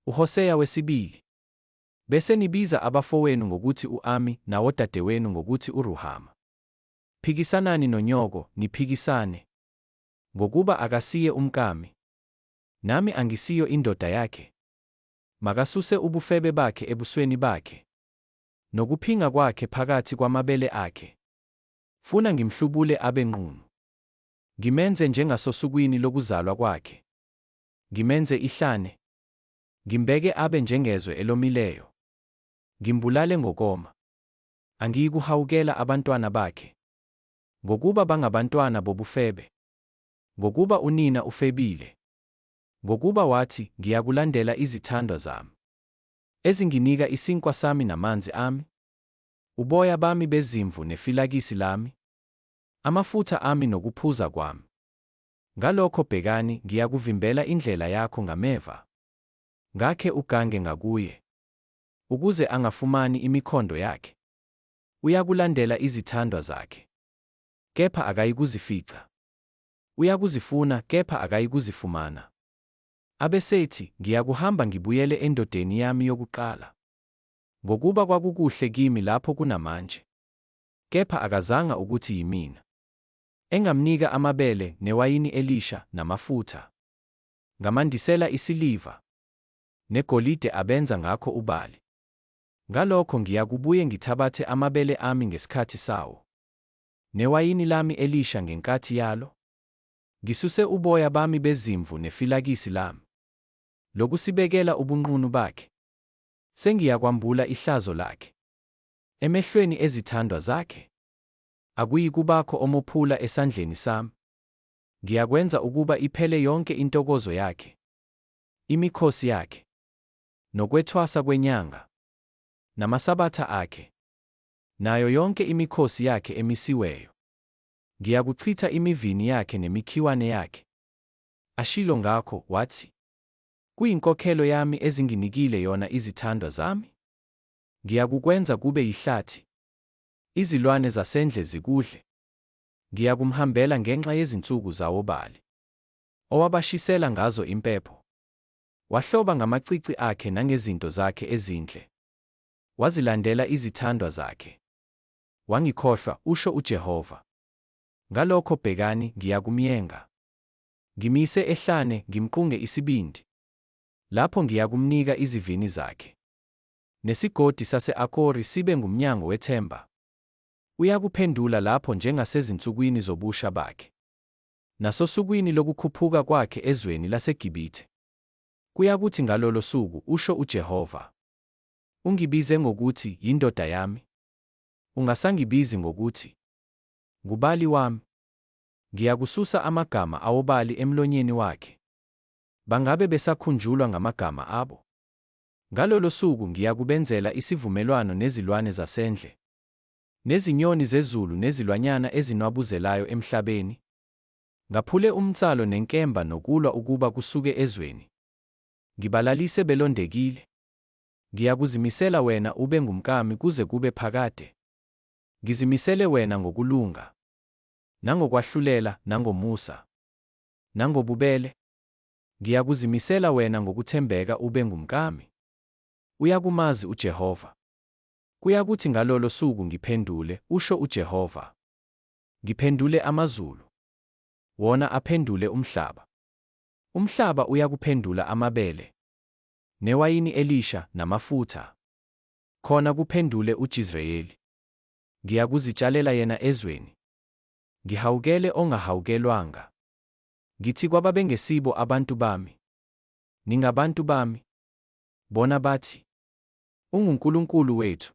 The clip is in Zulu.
uHoseya wesibili. Bese nibiza abafowenu ngokuthi u-Ami nawodadewenu ngokuthi uRuhama. Phikisanani nonyoko, niphikisane. Ngokuba akasiye umkami. Nami angisiyo indoda yakhe. Makasuse ubufebe bakhe ebusweni bakhe, nokuphinga kwakhe phakathi kwamabele akhe. Funa ngimhlubule abe nqunu. Ngimenze njengasosukwini lokuzalwa kwakhe. Ngimenze ihlane. Ngimbeke abe njengezwe elomileyo. Ngimbulale ngokoma. Angiyikuhawukela abantwana bakhe. Ngokuba bangabantwana bobufebe. Ngokuba unina ufebile. Ngokuba wathi, ngiyakulandela izithandwa zami, ezinginika isinkwa sami namanzi ami, uboya bami bezimvu nefilakisi lami, amafutha ami nokuphuza kwami. Ngalokho bhekani, ngiyakuvimbela indlela yakho ngameva. Ngakhe ugange ngakuye, ukuze angafumani imikhondo yakhe. Uyakulandela izithandwa zakhe, kepha akayikuzifica. Uyakuzifuna, kepha akayikuzifumana. Abesethi, ngiyakuhamba ngibuyele endodeni yami yokuqala. Ngokuba kwakukuhle kimi lapho kunamanje. Kepha akazanga ukuthi yimina. Engamnika amabele newayini elisha namafutha. Ngamandisela isiliva negolide abenza ngakho ubali. Ngalokho ngiyakubuye ngithabathe amabele ami ngesikhathi sawo, newayini lami elisha ngenkathi yalo. Ngisuse uboya bami bezimvu nefilakisi lami, lokusibekela ubunqunu bakhe. Sengiyakwambula ihlazo lakhe emehlweni ezithandwa zakhe. Akuyikubakho omophula esandleni sami. Ngiyakwenza ukuba iphele yonke intokozo yakhe, imikhosi yakhe, nokwethwasa kwenyanga, namasabatha akhe, nayo yonke imikhosi yakhe emisiweyo. Ngiyakuchitha imivini yakhe nemikhiwane yakhe. Ashilo ngakho wathi, kuyinkokhelo yami ezinginikile yona izithandwa zami. Ngiyakukwenza kube yihlathi, izilwane zasendle zikudle. Ngiyakumhambela ngenxa yezinsuku zawobali, owabashisela ngazo impepho. Wahloba ngamacici akhe nangezinto zakhe ezinhle. Wazilandela izithandwa zakhe. Wangikhohlwa, usho uJehova. Ngalokho bhekani, ngiyakumyenga. Ngimise ehlane, ngimqunge isibindi. Lapho ngiyakumnika izivini zakhe, nesigodi sase-Akori sibe ngumnyango wethemba. Uyakuphendula lapho njengasezinsukwini zobusha bakhe, nasosukwini lokukhuphuka kwakhe ezweni laseGibhithe. Kuyakuthi ngalolo suku, usho uJehova, ungibize ngokuthi yindoda yami. Ungasangibizi ngokuthi ngubali wami. Ngiyakususa amagama awobali emlonyeni wakhe. Bangabe besakhunjulwa ngamagama abo? Ngalolo suku ngiyakubenzela isivumelwano nezilwane zasendle, nezinyoni zezulu nezilwanyana ezinwabuzelayo emhlabeni. Ngaphule umnsalo nenkemba nokulwa ukuba kusuke ezweni. Ngibalalise belondekile. Ngiyakuzimisela wena ube ngumkami kuze kube phakade. Ngizimisele wena ngokulunga, nangokwahlulela, nangomusa, nangobubele. Ngiyakuzimisela wena ngokuthembeka ube ngumkami. Uyakumazi uJehova. Kuyakuthi ngalolo suku ngiphendule, usho uJehova. Ngiphendule amazulu, wona aphendule umhlaba. Umhlaba uyakuphendula amabele, newayini elisha namafutha. Khona kuphendule uJizreyeli. Ngiyakuzitshalela yena ezweni. Ngihawukele ongahawukelwanga. Ngithi kwababengesibo abantu bami, ningabantu bami. Bona bathi, unguNkulunkulu wethu.